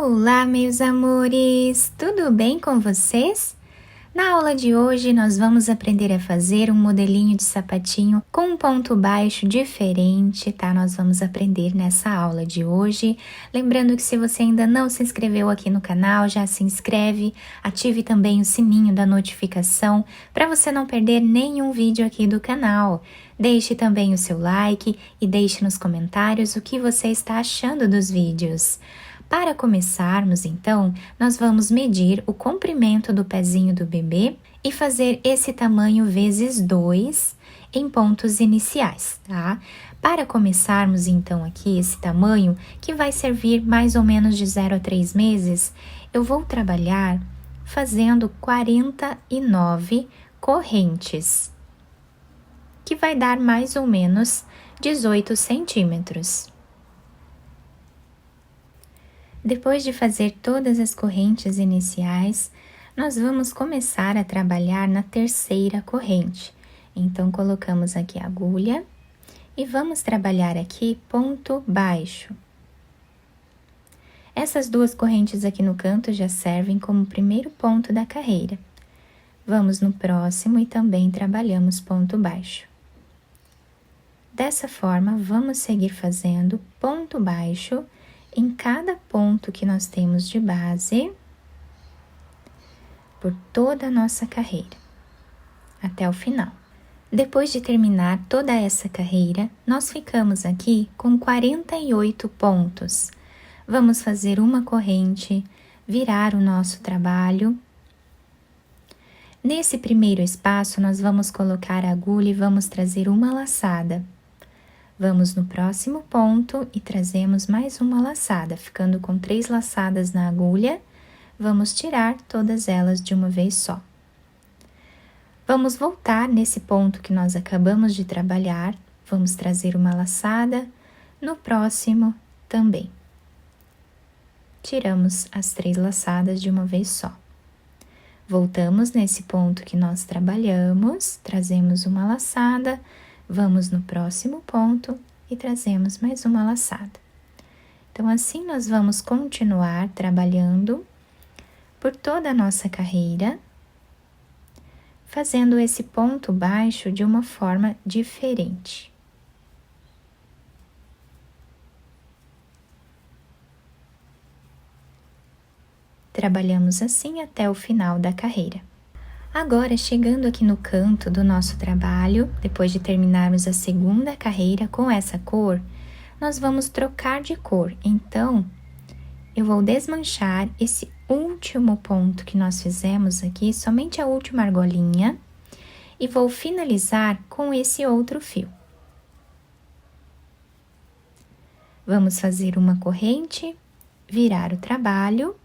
Olá, meus amores! Tudo bem com vocês? Na aula de hoje, nós vamos aprender a fazer um modelinho de sapatinho com um ponto baixo diferente, tá? Nós vamos aprender nessa aula de hoje. Lembrando que se você ainda não se inscreveu aqui no canal, já se inscreve, ative também o sininho da notificação para você não perder nenhum vídeo aqui do canal. Deixe também o seu like e deixe nos comentários o que você está achando dos vídeos. Para começarmos, então, nós vamos medir o comprimento do pezinho do bebê e fazer esse tamanho vezes 2 em pontos iniciais, tá? Para começarmos, então, aqui esse tamanho, que vai servir mais ou menos de 0 a 3 meses, eu vou trabalhar fazendo 49 correntes, que vai dar mais ou menos 18 centímetros. Depois de fazer todas as correntes iniciais, nós vamos começar a trabalhar na terceira corrente. Então, colocamos aqui a agulha e vamos trabalhar aqui ponto baixo. Essas duas correntes aqui no canto já servem como primeiro ponto da carreira. Vamos no próximo e também trabalhamos ponto baixo. Dessa forma, vamos seguir fazendo ponto baixo em cada ponto que nós temos de base, por toda a nossa carreira, até o final. Depois de terminar toda essa carreira, nós ficamos aqui com 48 pontos. Vamos fazer uma corrente, virar o nosso trabalho. Nesse primeiro espaço, nós vamos colocar a agulha e vamos trazer uma laçada. Vamos no próximo ponto e trazemos mais uma laçada, ficando com 3 laçadas na agulha, vamos tirar todas elas de uma vez só. Vamos voltar nesse ponto que nós acabamos de trabalhar, vamos trazer uma laçada, no próximo também. Tiramos as 3 laçadas de uma vez só. Voltamos nesse ponto que nós trabalhamos, trazemos uma laçada, vamos no próximo ponto e trazemos mais uma laçada. Então, assim nós vamos continuar trabalhando por toda a nossa carreira, fazendo esse ponto baixo de uma forma diferente. Trabalhamos assim até o final da carreira. Agora, chegando aqui no canto do nosso trabalho, depois de terminarmos a segunda carreira com essa cor, nós vamos trocar de cor. Então, eu vou desmanchar esse último ponto que nós fizemos aqui, somente a última argolinha, e vou finalizar com esse outro fio. Vamos fazer uma corrente, virar o trabalho.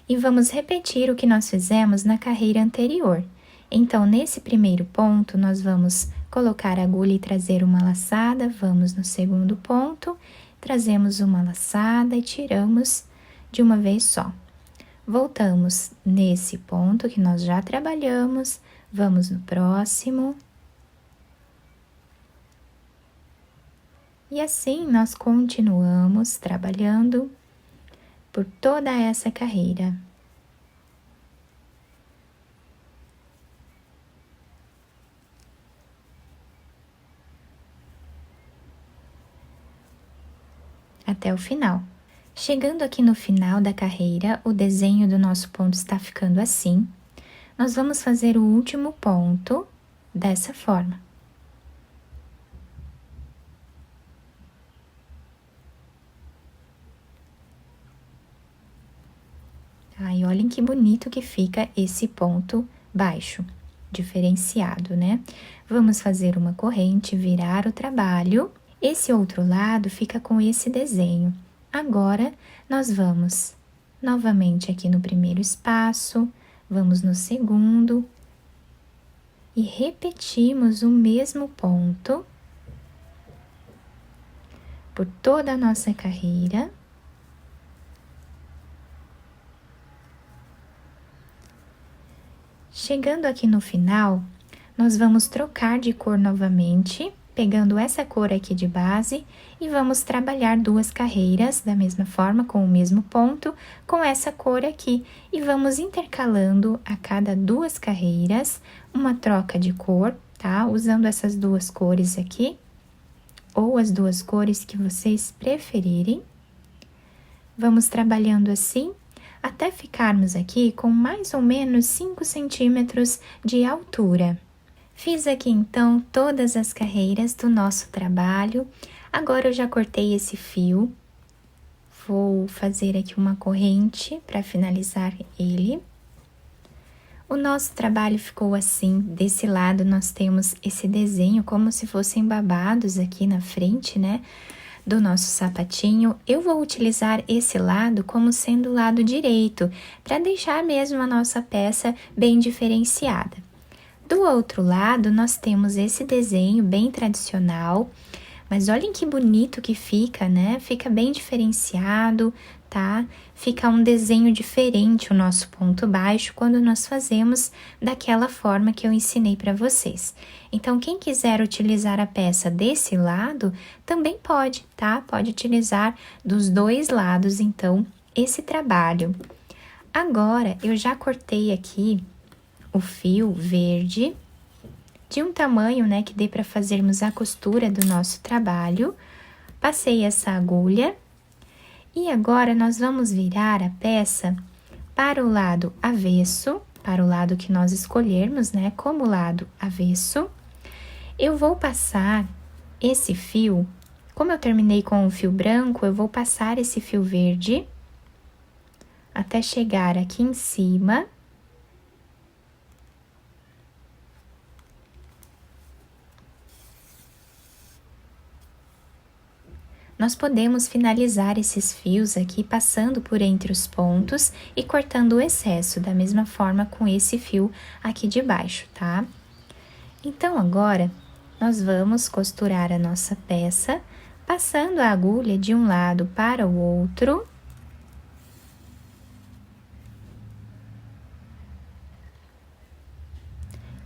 E vamos repetir o que nós fizemos na carreira anterior. Então, nesse primeiro ponto, nós vamos colocar a agulha e trazer uma laçada, vamos no segundo ponto, trazemos uma laçada e tiramos de uma vez só. Voltamos nesse ponto que nós já trabalhamos, vamos no próximo. E assim, nós continuamos trabalhando por toda essa carreira. Até o final. Chegando aqui no final da carreira, o desenho do nosso ponto está ficando assim. Nós vamos fazer o último ponto dessa forma. Ai, olhem que bonito que fica esse ponto baixo, diferenciado, né? Vamos fazer uma corrente, virar o trabalho. Esse outro lado fica com esse desenho. Agora, nós vamos novamente aqui no primeiro espaço, vamos no segundo e repetimos o mesmo ponto por toda a nossa carreira. Chegando aqui no final, nós vamos trocar de cor novamente pegando essa cor aqui de base e vamos trabalhar 2 carreiras da mesma forma, com o mesmo ponto, com essa cor aqui. E vamos intercalando a cada 2 carreiras, uma troca de cor, tá? Usando essas 2 cores aqui, ou as 2 cores que vocês preferirem. Vamos trabalhando assim, até ficarmos aqui com mais ou menos 5 centímetros de altura. Fiz aqui, então, todas as carreiras do nosso trabalho. Agora, eu já cortei esse fio. Vou fazer aqui uma corrente para finalizar ele. O nosso trabalho ficou assim. Desse lado, nós temos esse desenho como se fossem babados aqui na frente, né? Do nosso sapatinho. Eu vou utilizar esse lado como sendo o lado direito, para deixar mesmo a nossa peça bem diferenciada. Do outro lado, nós temos esse desenho bem tradicional, mas olhem que bonito que fica, né? Fica bem diferenciado, tá? Fica um desenho diferente o nosso ponto baixo quando nós fazemos daquela forma que eu ensinei para vocês. Então, quem quiser utilizar a peça desse lado, também pode, tá? Pode utilizar dos 2 lados, então, esse trabalho. Agora, eu já cortei aqui o fio verde de um tamanho, né, que dê para fazermos a costura do nosso trabalho. Passei essa agulha e agora nós vamos virar a peça para o lado avesso, para o lado que nós escolhermos, né, como lado avesso. Eu vou passar esse fio, como eu terminei com o fio branco, eu vou passar esse fio verde até chegar aqui em cima. Nós podemos finalizar esses fios aqui passando por entre os pontos e cortando o excesso, da mesma forma com esse fio aqui de baixo, tá? Então, agora, nós vamos costurar a nossa peça, passando a agulha de um lado para o outro.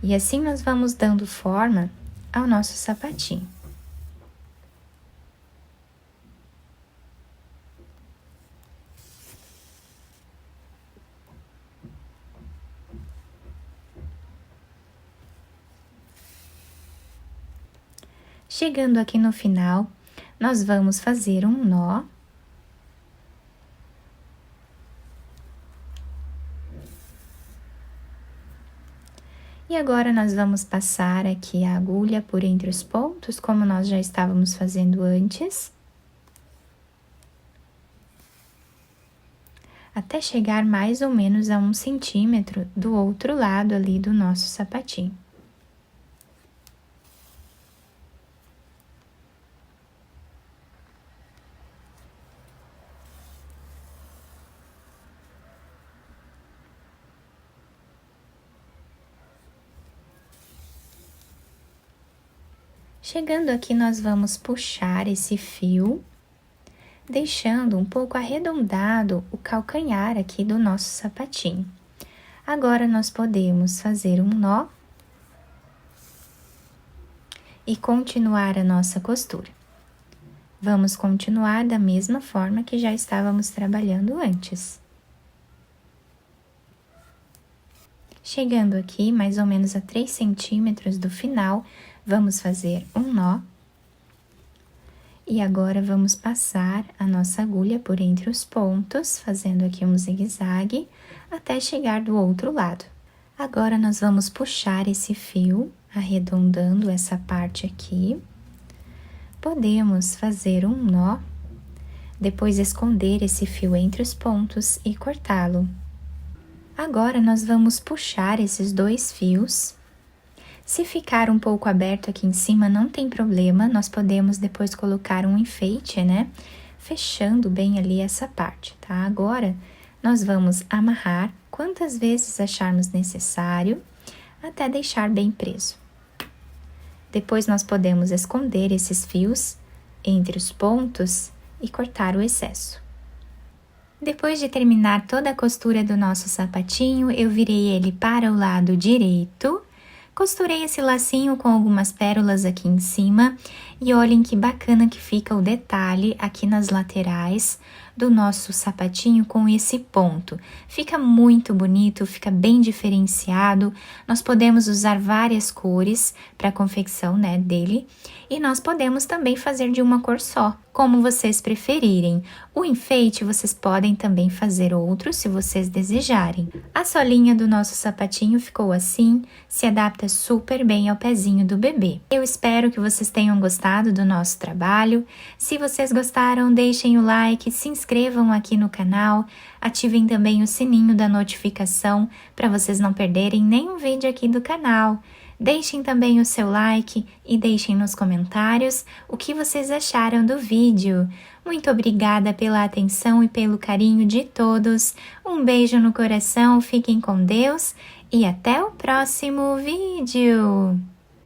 E assim nós vamos dando forma ao nosso sapatinho. Chegando aqui no final, nós vamos fazer um nó. E agora, nós vamos passar aqui a agulha por entre os pontos, como nós já estávamos fazendo antes. Até chegar mais ou menos a 1 centímetro do outro lado ali do nosso sapatinho. Chegando aqui, nós vamos puxar esse fio, deixando um pouco arredondado o calcanhar aqui do nosso sapatinho. Agora, nós podemos fazer um nó e continuar a nossa costura. Vamos continuar da mesma forma que já estávamos trabalhando antes. Chegando aqui, mais ou menos a 3 centímetros do final, vamos fazer um nó. E agora, vamos passar a nossa agulha por entre os pontos, fazendo aqui um zigue-zague, até chegar do outro lado. Agora, nós vamos puxar esse fio, arredondando essa parte aqui. Podemos fazer um nó, depois esconder esse fio entre os pontos e cortá-lo. Agora, nós vamos puxar esses 2 fios. Se ficar um pouco aberto aqui em cima, não tem problema, nós podemos depois colocar um enfeite, né? Fechando bem ali essa parte, tá? Agora, nós vamos amarrar quantas vezes acharmos necessário, até deixar bem preso. Depois, nós podemos esconder esses fios entre os pontos e cortar o excesso. Depois de terminar toda a costura do nosso sapatinho, eu virei ele para o lado direito. Costurei esse lacinho com algumas pérolas aqui em cima e olhem que bacana que fica o detalhe aqui nas laterais do nosso sapatinho com esse ponto. Fica muito bonito, fica bem diferenciado. Nós podemos usar várias cores para a confecção, né, dele, e nós podemos também fazer de uma cor só, como vocês preferirem. O enfeite vocês podem também fazer outro se vocês desejarem. A solinha do nosso sapatinho ficou assim, se adapta super bem ao pezinho do bebê. Eu espero que vocês tenham gostado do nosso trabalho. Se vocês gostaram, deixem o like, se inscrevam aqui no canal, ativem também o sininho da notificação para vocês não perderem nenhum vídeo aqui do canal. Deixem também o seu like e deixem nos comentários o que vocês acharam do vídeo. Muito obrigada pela atenção e pelo carinho de todos. Um beijo no coração, fiquem com Deus e até o próximo vídeo!